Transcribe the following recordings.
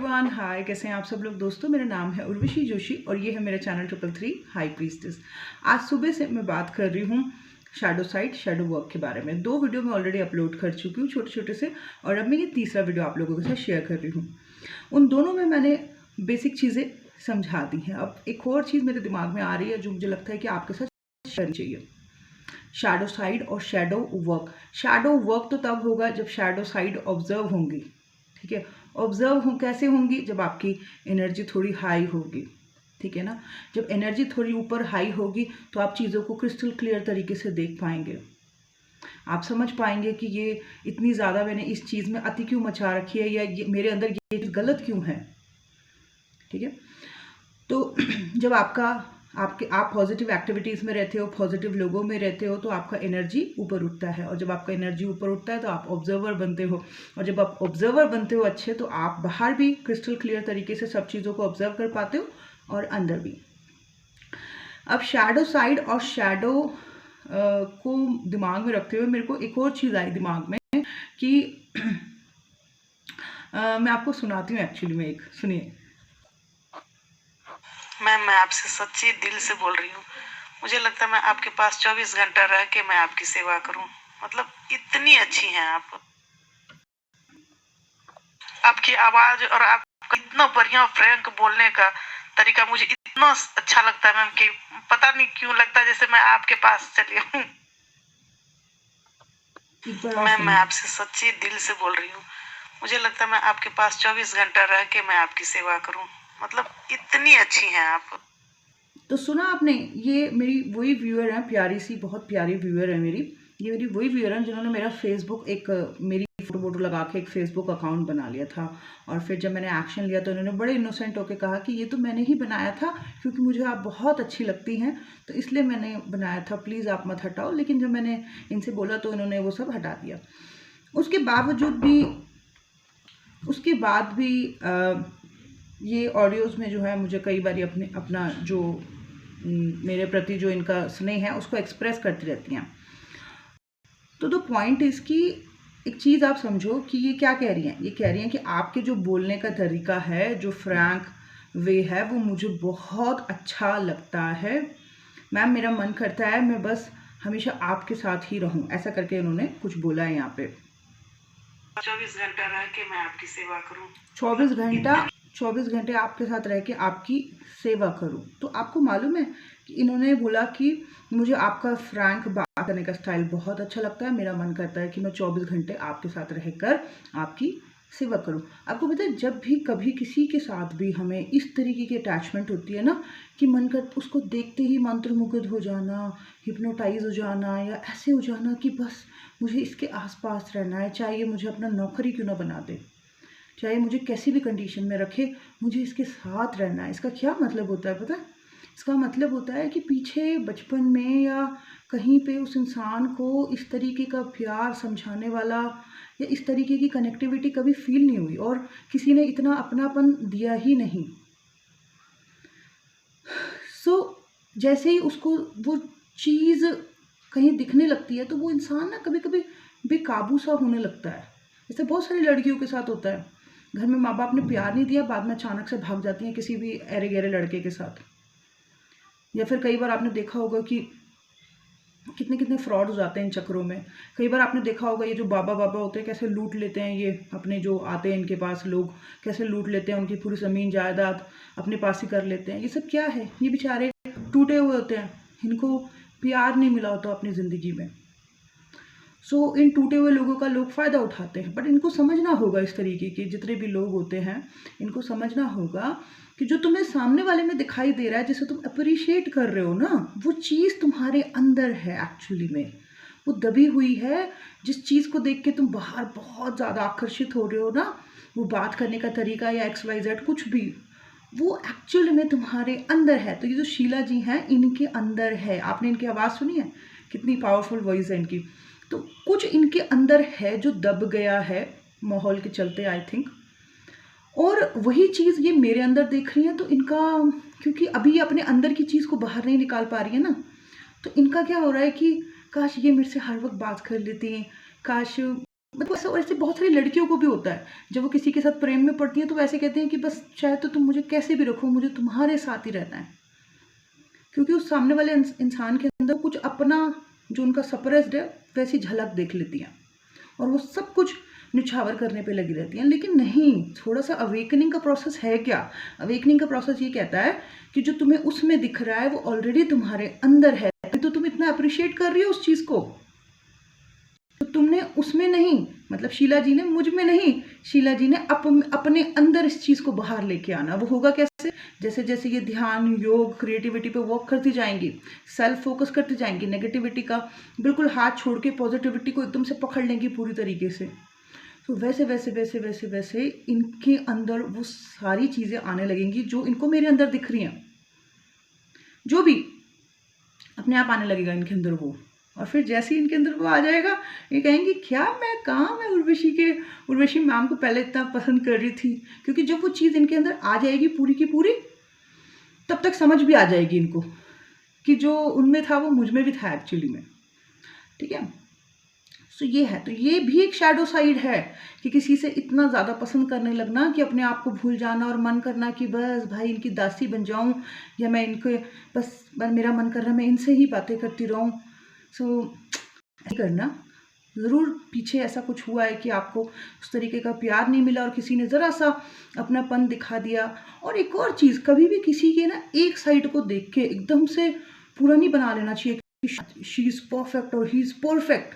Everyone, हाय, कैसे हैं आप सब लोग। दोस्तों, मेरा नाम है उर्वशी जोशी और ये है मेरा चैनल 333 हाई प्रीस्टेस। आज सुबह से मैं बात कर रही हूँ शैडो साइड, शैडो वर्क के बारे में। 2 वीडियो मैं ऑलरेडी अपलोड कर चुकी हूँ छोटे छोटे से, और अब मैं ये तीसरा वीडियो आप लोगों के साथ शेयर कर रही हूँ। उन दोनों में मैंने बेसिक चीज़ें समझा दी हैं। अब एक और चीज़ मेरे दिमाग में आ रही है जो मुझे लगता है कि आपके साथ शेयर चाहिए। शैडो साइड और शैडो वर्क। शैडो वर्क तो तब होगा जब शैडो साइड ऑब्जर्व होंगी, ठीक है। ऑब्जर्व हो कैसे होंगी? जब आपकी एनर्जी थोड़ी हाई होगी, ठीक है ना। जब एनर्जी थोड़ी ऊपर हाई होगी तो आप चीज़ों को क्रिस्टल क्लियर तरीके से देख पाएंगे। आप समझ पाएंगे कि ये इतनी ज़्यादा मैंने इस चीज़ में अति क्यों मचा रखी है, या ये मेरे अंदर ये चीज़ गलत क्यों है, ठीक है। तो जब आप पॉजिटिव एक्टिविटीज़ में रहते हो, पॉजिटिव लोगों में रहते हो, तो आपका एनर्जी ऊपर उठता है, और जब आपका एनर्जी ऊपर उठता है तो आप ऑब्जर्वर बनते हो, और जब आप ऑब्जर्वर बनते हो अच्छे, तो आप बाहर भी क्रिस्टल क्लियर तरीके से सब चीज़ों को ऑब्जर्व कर पाते हो और अंदर भी। अब शैडो साइड और शैडो को दिमाग में रखते हुए मेरे को एक और चीज़ आई दिमाग में कि मैं आपको सुनाती हूँ एक्चुअली में, एक सुनिए। मैम, मैं आपसे सच्ची दिल से बोल रही हूँ। मुझे लगता है मैं आपके पास 24 घंटा रह के मैं आपकी सेवा करूँ। मतलब इतनी अच्छी हैं आप। आपकी आवाज और आपका इतना बढ़िया फ्रैंक बोलने का तरीका मुझे इतना अच्छा लगता है मैम कि पता नहीं क्यों लगता है जैसे मैं आपके पास चली हूँ। मैम, मैं आपसे सच्ची दिल से बोल रही हूँ। मुझे लगता है मैं आपके पास 24 घंटा रह के मैं आपकी सेवा करूँ। मतलब इतनी अच्छी हैं आप। तो सुना आपने, ये मेरी वही व्यूअर है, प्यारी सी, बहुत प्यारी व्यूअर है मेरी। ये मेरी वही व्यूअर है जिन्होंने मेरा फेसबुक मेरी फोटो लगा के एक फेसबुक अकाउंट बना लिया था, और फिर जब मैंने एक्शन लिया तो उन्होंने बड़े इनोसेंट होकर कहा कि ये तो मैंने ही बनाया था, क्योंकि मुझे आप बहुत अच्छी लगती हैं तो इसलिए मैंने बनाया था, प्लीज़ आप मत हटाओ। लेकिन जब मैंने इनसे बोला तो इन्होंने वो सब हटा दिया। उसके बावजूद भी ये ऑडियोज़ में जो है मुझे कई बार अपना जो मेरे प्रति जो इनका स्नेह है उसको एक्सप्रेस करती रहती हैं। तो द पॉइंट इज़ कि एक चीज़ आप समझो कि ये क्या कह रही हैं। ये कह रही हैं कि आपके जो बोलने का तरीका है, जो फ्रैंक वे है, वो मुझे बहुत अच्छा लगता है। मैम, मेरा मन करता है मैं बस हमेशा आपके साथ ही रहूं, ऐसा करके इन्होंने कुछ बोला है यहाँ पे। 24 घंटा रह के मैं आपकी सेवा करूं। 24 घंटे आपके साथ रह के आपकी सेवा करूं। तो आपको मालूम है कि इन्होंने बोला कि मुझे आपका फ्रैंक बात करने का स्टाइल बहुत अच्छा लगता है, मेरा मन करता है कि मैं 24 घंटे आपके साथ रहकर आपकी सेवा करूं। आपको पता है, जब भी कभी किसी के साथ भी हमें इस तरीके की अटैचमेंट होती है ना, कि मन कर उसको देखते ही मंत्रमुग्ध हो जाना, हिप्नोटाइज हो जाना, या ऐसे हो जाना कि बस मुझे इसके आसपास रहना है, चाहे ये मुझे अपना नौकर ही क्यों ना बना दे, चाहे मुझे कैसी भी कंडीशन में रखे, मुझे इसके साथ रहना है। इसका क्या मतलब होता है पता है? इसका मतलब होता है कि पीछे बचपन में या कहीं पे उस इंसान को इस तरीके का प्यार समझाने वाला या इस तरीके की कनेक्टिविटी कभी फील नहीं हुई, और किसी ने इतना अपनापन दिया ही नहीं। जैसे ही उसको वो चीज़ कहीं दिखने लगती है तो वो इंसान ना कभी कभी बेकाबू सा होने लगता है। जैसे बहुत सारी लड़कियों के साथ होता है, घर में माँ बाप ने प्यार नहीं दिया, बाद में अचानक से भाग जाती हैं किसी भी अरे गहरे लड़के के साथ। या फिर कई बार आपने देखा होगा कि कितने कितने फ्रॉड हो जाते हैं इन चक्करों में। कई बार आपने देखा होगा ये जो बाबा होते हैं कैसे लूट लेते हैं, ये अपने जो आते हैं इनके पास लोग कैसे लूट लेते हैं, उनकी पूरी ज़मीन जायदाद अपने पास ही कर लेते हैं। ये सब क्या है? ये बेचारे टूटे हुए होते हैं, इनको प्यार नहीं मिला होता अपनी ज़िंदगी में। इन टूटे हुए लोगों का लोग फ़ायदा उठाते हैं। बट इनको समझना होगा, इस तरीके के जितने भी लोग होते हैं इनको समझना होगा कि जो तुम्हें सामने वाले में दिखाई दे रहा है, जिसे तुम अप्रिशिएट कर रहे हो ना, वो चीज़ तुम्हारे अंदर है एक्चुअली में, वो दबी हुई है। जिस चीज़ को देख के तुम बाहर बहुत ज़्यादा आकर्षित हो रहे हो ना, वो बात करने का तरीका या XYZ कुछ भी, वो एक्चुअल में तुम्हारे अंदर है। तो ये जो शीला जी हैं इनके अंदर है। आपने इनकी आवाज़ सुनी है? कितनी पावरफुल वॉइस है इनकी। तो कुछ इनके अंदर है जो दब गया है माहौल के चलते, आई थिंक। और वही चीज़ ये मेरे अंदर देख रही है, तो इनका, क्योंकि अभी ये अपने अंदर की चीज़ को बाहर नहीं निकाल पा रही है ना, तो इनका क्या हो रहा है कि काश ये मेरे से हर वक्त बात कर लेती हैं, काश मतलब ऐसा, और ऐसे बहुत सारी लड़कियों को भी होता है, जब वो किसी के साथ प्रेम में पड़ती हैं तो वैसे कहते हैं कि बस चाहे तो तुम मुझे कैसे भी रखो, मुझे तुम्हारे साथ ही रहना है। क्योंकि उस सामने वाले इंसान के अंदर कुछ अपना जो उनका सप्रेस्ड है वैसी झलक देख लेती हैं, और वो सब कुछ निछावर करने पे लगी रहती हैं। लेकिन नहीं, थोड़ा सा अवेकनिंग का प्रोसेस है क्या? अवेकनिंग का प्रोसेस ये कहता है कि जो तुम्हें उसमें दिख रहा है वो ऑलरेडी तुम्हारे अंदर है, तो तुम इतना अप्रिशिएट कर रही हो उस चीज़ को। तो तुमने उसमें नहीं, मतलब शीला जी ने मुझ में नहीं, शीला जी ने अपने अंदर इस चीज़ को बाहर लेके आना। वो होगा कैसे? जैसे जैसे ये ध्यान, योग, क्रिएटिविटी पे वर्क करती जाएंगी, सेल्फ फोकस करती जाएंगी, नेगेटिविटी का बिल्कुल हाथ छोड़ के पॉजिटिविटी को एकदम से पकड़ लेंगी पूरी तरीके से। तो वैसे वैसे वैसे वैसे वैसे इनके अंदर वो सारी चीज़ें आने लगेंगी जो इनको मेरे अंदर दिख रही हैं, जो भी अपने आप आने लगेगा इनके अंदर वो। और फिर जैसे ही इनके अंदर वो आ जाएगा, ये कहेंगी क्या मैं उर्वशी मैम को पहले इतना पसंद कर रही थी। क्योंकि जब वो चीज़ इनके अंदर आ जाएगी पूरी की पूरी, तब तक समझ भी आ जाएगी इनको कि जो उनमें था वो मुझ में भी था एक्चुअली में। ठीक है, सो ये है। तो ये भी एक शैडो साइड है कि किसी से इतना ज़्यादा पसंद करने लगना कि अपने आप को भूल जाना, और मन करना कि बस भाई इनकी दासी बन जाऊं, या मैं इनके बस मेरा मन कर रहा मैं इनसे ही बातें करती रहूं। सो ऐसे करना ज़रूर पीछे ऐसा कुछ हुआ है कि आपको उस तरीके का प्यार नहीं मिला और किसी ने ज़रा सा अपनापन दिखा दिया। और एक और चीज़, कभी भी किसी के ना एक साइड को देख के एकदम से पूरा नहीं बना लेना चाहिए कि शी इज़ परफेक्ट और ही इज़ परफेक्ट।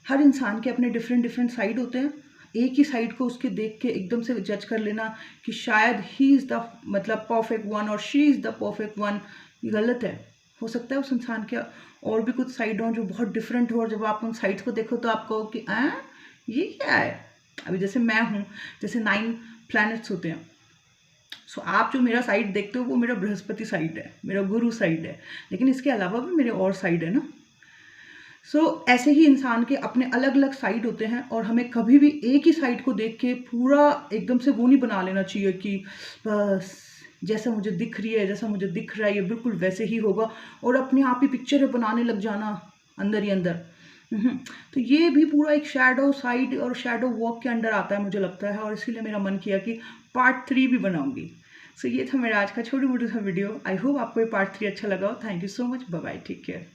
हर इंसान के अपने डिफरेंट साइड होते हैं। एक ही साइड को उसके देख के एकदम से जज कर लेना कि शायद ही इज़ द मतलब परफेक्ट वन और she is the perfect one, ये गलत है। हो सकता है उस इंसान के और भी कुछ साइड हों जो बहुत डिफरेंट हो, और जब आप उन साइड्स को देखो तो आप कहो कि ये क्या है। अभी जैसे मैं हूँ, जैसे 9 प्लैनेट्स होते हैं। सो आप जो मेरा साइड देखते हो वो मेरा बृहस्पति साइड है, मेरा गुरु साइड है, लेकिन इसके अलावा भी मेरे और साइड है ना। ऐसे ही इंसान के अपने अलग अलग साइड होते हैं, और हमें कभी भी एक ही साइड को देख के पूरा एकदम से वो नहीं बना लेना चाहिए कि बस जैसा मुझे दिख रही है, जैसा मुझे दिख रहा है ये बिल्कुल वैसे ही होगा, और अपने आप ही पिक्चर बनाने लग जाना अंदर ही अंदर। तो ये भी पूरा एक शैडो साइड और शैडो वॉक के अंडर आता है मुझे लगता है, और इसीलिए मेरा मन किया कि पार्ट 3 भी बनाऊंगी। सो ये था मेरा आज का छोटी मोटी सा वीडियो। आई होप आपको ये पार्ट 3 अच्छा लगा हो। Thank you so much, bye bye, take care.